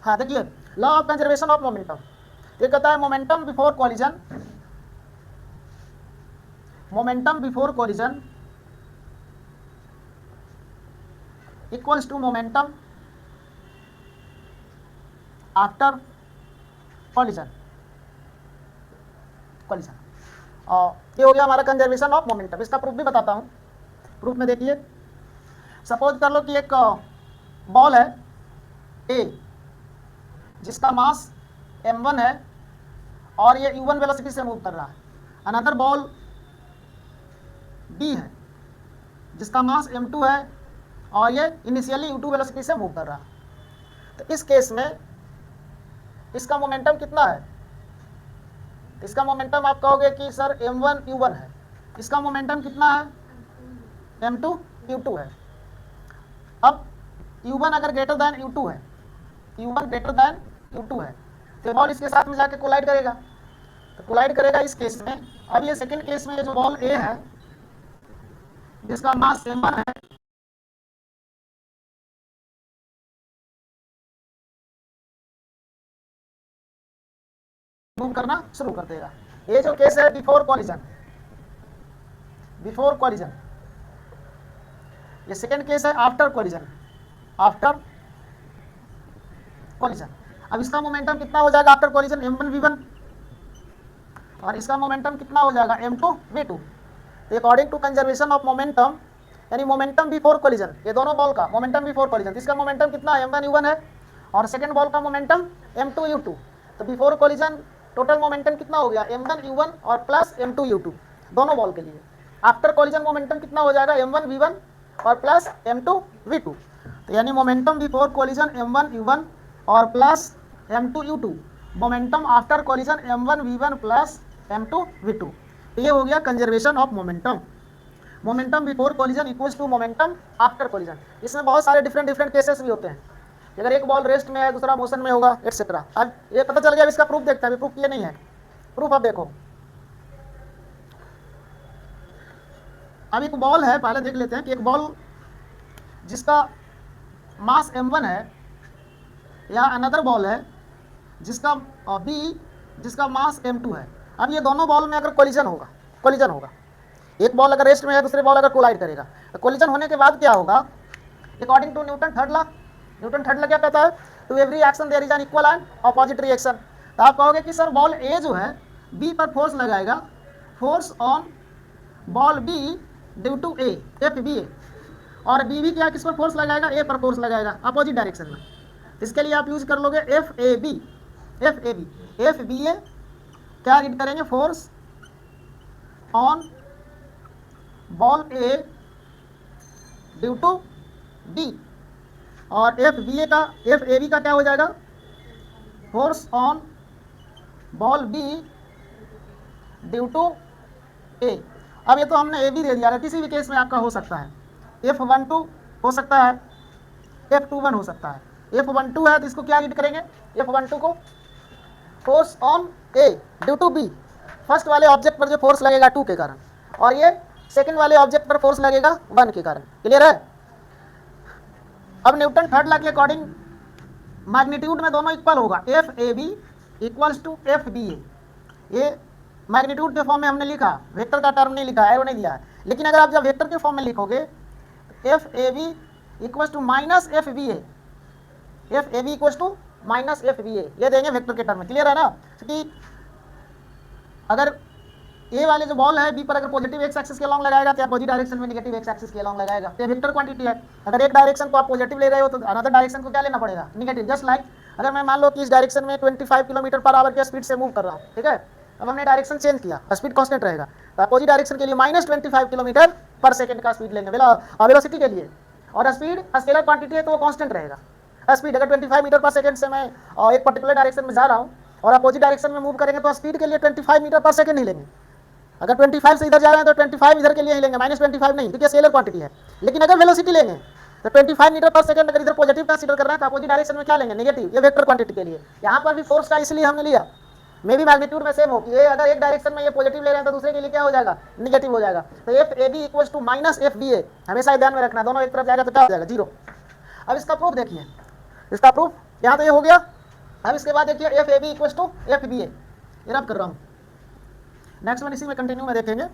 हाँ देखिए, law of conservation of momentum ये कहता है momentum before collision, momentum before collision equals to momentum after collision. Collision और ये हो गया हमारा कंजर्वेशन ऑफ मोमेंटम। इसका प्रूफ भी बताता हूँ। प्रूफ में देखिए, सपोज कर लो कि एक बॉल है ए जिसका मास m1 है और ये u1 वेलोसिटी से मूव कर रहा है। अनदर बॉल b है जिसका मास m2 है और ये इनिशियली u2 वेलोसिटी से मूव कर रहा है। तो इस केस में इसका मोमेंटम कितना है? इसका मोमेंटम आप कहोगे कि सर m1 u1 है, इसका मोमेंटम कितना है? m2 u2 है। अब u1 अगर ग्रेटर दैन u2 है, u1 ग्रेटर दैन u2 है, तो बॉल इसके साथ में जाके कोलाइड करेगा। तो कोलाइड करेगा इस केस में। अब ये सेकंड केस में जो बॉल ए है जिसका मास m1 है, मूव करना शुरू कर देगा। ये जो केस है बिफोर कॉलिजन, बिफोर कॉलिजन। ये सेकंड केस है आफ्टर कॉलिजन, आफ्टर कॉलिजन। अब इसका मोमेंटम कितना हो जाएगा आफ्टर कॉलिजन? m1 v1 और इसका मोमेंटम कितना हो जाएगा? m2 v2। तो according to conservation of momentum, यानी मोमेंटम बिफोर कॉलिजन, ये दोनों बॉल का मोमेंटम बिफोर कॉलिजन, इसका मोमेंटम कितना है? m1 u1 है और सेकंड बॉल का मोमेंटम m2 u2। तो बिफोर कॉलिजन टोटल मोमेंटम कितना हो गया? m1 u1 और प्लस m2 u2 दोनों बॉल के लिए। आफ्टर कॉलिजन मोमेंटम कितना हो जाएगा? m1 v1 और प्लस m2 v2। तो यानी momentum before collision m1 u1 और plus m2 u2, momentum after collision m1 v1 plus m2 v2। तो ये हो गया conservation of momentum. Momentum before collision equals to momentum after collision. इसमें बहुत सारे डिफरेंट केसेस भी होते हैं। अगर एक बॉल रेस्ट में है, दूसरा मोशन में होगा, एटसेट्रा। अब ये पता चल गया, इसका प्रूफ देखते हैं। अभी प्रूफ किए नहीं है, प्रूफ अब देखो। अब एक बॉल है, पहले देख लेते हैं कि एक बॉल जिसका मास m1 है या अनदर बॉल है जिसका b जिसका मास m2 है। अब ये दोनों बॉल में अगर कोलिजन होगा, एक बॉल अगर रेस्ट में है, दूसरे बॉल अगर कोलाइड करेगा, तो कोलिजन होने के बाद क्या होगा? According to Newton third law क्या कहता है? To every action there is an equal and opposite reaction. तो आप कहोगे कि सर बॉल ए जो है बी पर फोर्स लगाएगा, force on ball B due to A, F B A, और बी भी क्या किस पर फोर्स लगाएगा? ए पर फोर्स लगाएगा अपोजिट डायरेक्शन में। इसके लिए आप यूज कर लोगे एफ ए बी ए क्या रीड करेंगे? Force on ball A due to B, और एफ ए बी का क्या हो जाएगा? Force on ball B due to A. अब ये तो हमने ए बी दे दिया है, किसी भी केस में आपका हो सकता है। F12 हो सकता है, F21 हो सकता है। F12 है तो इसको क्या रीड करेंगे? F12 को force on A due to B, first वाले ऑब्जेक्ट पर जो फोर्स लगेगा 2 के कारण, और ये सेकंड वाले ऑब्जेक्ट पर फोर्स लगेगा 1 के कारण। क्लियर है? अब न्यूटन थर्ड लॉ के अकॉर्डिंग मैग्नीट्यूड में दोनों इक्वल होगा। F A B equals to F B A. ये मैग्नीट्यूड के फॉर्म में हमने लिखा, वेक्टर का टर्म नहीं लिखा, एरो नहीं दिया है। लेकिन अगर आप जब वेक्टर के फॉर्म में लिखोगे, F A B equals to minus F B A, F A B equals to minus F B A, ये देंगे वेक्टर के टर्म में। क्लियर है ना? कि अगर ए वाले जो बॉल है बी पर अगर पॉजिटिव एक्स एक्सिस के अलॉन्ग लगाएगा तो अपोजिट डायरेक्शन में नेगेटिव एक्स एक्सिस के अलॉन्ग लगाएगा। तो वेक्टर क्वांटिटी है। अगर एक डायरेक्शन को आप पॉजिटिव ले रहे हो तो अनदर डायरेक्शन को क्या लेना पड़ेगा? नेगेटिव। जस्ट लाइक अगर मैं मान लो कि इस डायरेक्शन में 25 किलोमीटर पर आवर के स्पीड से मूव कर रहा हूँ, ठीक है, अब हमने डायरेक्शन चेंज किया, स्पीड कांस्टेंट रहेगा, तो अपोजिट डायरेक्शन के लिए -25 किलोमीटर पर सेकंड का स्पीड लेंगे वेलोसिटी के लिए, और स्पीड स्केलर क्वांटिटी है तो वो कांस्टेंट रहेगा। स्पीड अगर 25 मीटर पर सेकंड से मैं एक पर्टिकुलर डायरेक्शन में जा रहा हूँ और अपोजिट डायरेक्शन में मूव करेंगे तो स्पीड के लिए 25 मीटर पर सेकंड ही लेंगे। अगर 25 से इधर जा रहे हैं तो 25 इधर के लिए ही लेंगे, -25 नहीं, क्योंकि स्केलर क्वांटिटी है। लेकिन अगर वेलोसिटी लेंगे तो 25 मीटर पर सेकंड अगर इधर पॉजिटिव कंसीडर कर रहे हैं तो अपोजिट डायरेक्शन में क्या लेंगे? नेगेटिव। ये वेक्टर क्वांटिटी के लिए। यहाँ पर भी फोर्स का इसलिए हमने लिया, मे भी मैग्नीट्यूड में सेम हो कि ये अगर एक डायरेक्शन में ये पॉजिटिव ले रहे हैं तो दूसरे के लिए क्या हो जाएगा? नेगेटिव हो जाएगा। तो F A B equals to minus F B A, हमेशा ध्यान में रखना, दोनों एक तरफ जाएगा तो क्या हो जाएगा? 0। अब इसका प्रूफ देखिए, इसका प्रूफ यहाँ तो ये हो गया। अब इसके बाद देखिए F A B equal to F B A, ये रब कर रहा हूँ। नेक्स्ट वन इसी में कंटिन्यू में देखेंगे।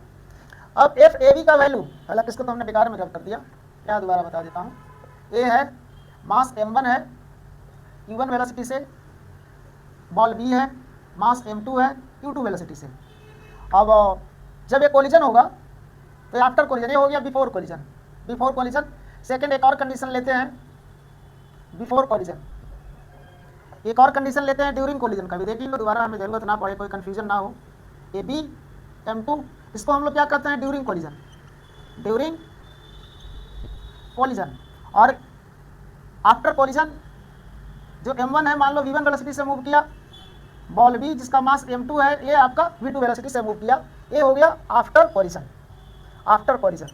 अब एफ ए बी का वैल्यू, हालांकि इसको तो हमने बेकार में रब कर दिया, क्या दोबारा बता देता हूँ। ए है मास m1 है u1 वेलोसिटी से, बॉल b है मास m2 है u2 वेलोसिटी से। अब जब ये कोलिजन होगा तो आफ्टर कोलिजन, ये हो गया before collision. Before collision second एक और कंडीशन लेते हैं, बिफोर कोलिजन एक और कंडीशन लेते हैं ड्यूरिंग कोलिजन का भी देख लो, दोबारा हमें जरूरत ना पड़े, कोई कंफ्यूजन ना हो। ए बी m2, इसको हम लोग क्या करते हैं ड्यूरिंग कोलिजन, ड्यूरिंग कोलिजन। और आफ्टर कोलिजन जो m1 है मान लो v1 वेलोसिटी से मूव किया, बॉल b जिसका मास m2 है ये आपका v2 वेलोसिटी से मूव किया, ये हो गया after collision. After collision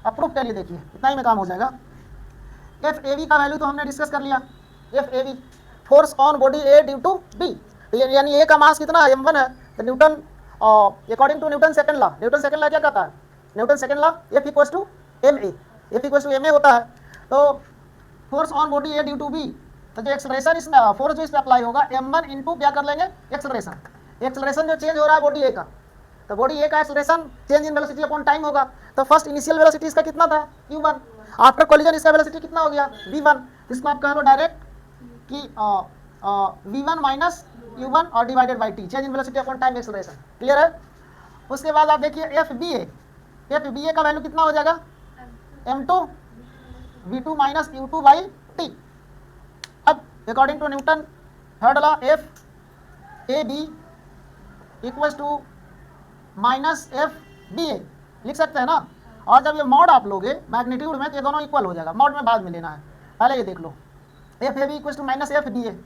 approve करिए, देखिए इतना ही में काम हो जाएगा। एफ ए बी का वैल्यू तो हमने डिस्कस कर लिया। F A B force on body A due to B, यानी ए का मास कितना है m1 है, तो Newton according to Newton second law, Newton second law क्या कहता है, Newton second law F equals to M A, F equals to M ए होता है। तो force on body A due to B, तो जो एक्सलेरेशन इसमें फोर्स जो इस पे अप्लाई होगा m1 इंटू क्या कर लेंगे एक्सलेरेशन, एक्सलेरेशन जो चेंज हो रहा है बॉडी ए का, तो बॉडी ए का acceleration change in velocity upon time होगा। तो फर्स्ट इनिशियल वेलोसिटी इसका कितना था u1, आफ्टर कोलिजन इसका वेलोसिटी कितना हो गया v1, इसको आप कह लो डायरेक्ट कि v1 माइनस u1 और divided by t, change in velocity upon time acceleration. Clear है। उसके बाद आप देखिए एफ बी ए का वैल्यू कितना हो जाएगा m2 v2 minus u2 by t। अब according to Newton third law F A B equals to minus F B A लिख सकते हैं ना। और जब ये मॉड आप लोगे मैग्नीट्यूड में तो ये दोनों इक्वल हो जाएगा, मॉड में बाद में लेना है, पहले ये देख लो। F A B equals to minus F B A.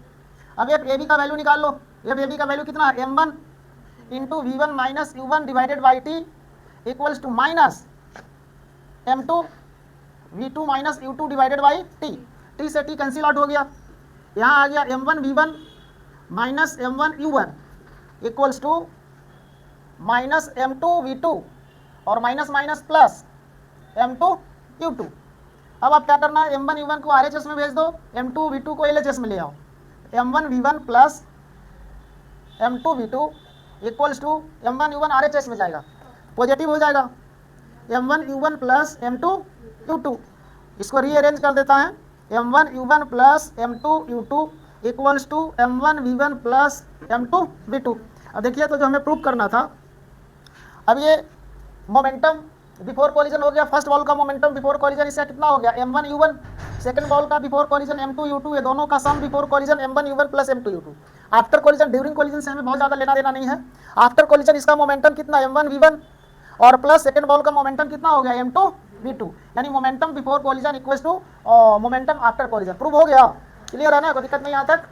अब एफ ए बी का वैल्यू निकाल लो, एफ ए बी का वैल्यू कितना है m1 into v1 minus u1 divided by t equals to minus m2 v2 minus u2 divided by t, t से t cancel out हो गया, यहाँ आ गया m1 v1 minus m1 u1 equals to minus m2 v2 और minus minus plus m2 u2। अब आप क्या करना है m1 u1 को RHS में भेज दो, m2 v2 को LHS में ले आओ, m1 v1 plus m2 v2 equals to m1 u1 RHS में जाएगा, पॉजिटिव हो जाएगा, m1 u1 plus m2 u2। इसको रीअरेंज कर देता है, m1 u1 plus m2 u2 equals to m1 v1 plus m2 v2। अब देखिए तो जो हमें प्रूव करना था, अब ये मोमेंटम बिफोर कोलिजन हो गया, फर्स्ट बॉल का मोमेंटम बिफोर कोलिजन इसका कितना हो गया m1 u1, सेकंड बॉल का बिफोर कोलिजन m2 u2, ये दोनों का sum before collision m1 u1 plus m2 u2। After collision during collision से हमें बहुत ज़्यादा लेना देना नहीं है। आफ्टर कोलिजन इसका मोमेंटम कितना m1 v1 और प्लस सेकंड बॉल का मोमेंटम कितना हो गया m2 v2, यानी momentum before collision equals to momentum after collision. Prove हो गया, क्लियर है ना, कोई दिक्कत नहीं यहाँ तक।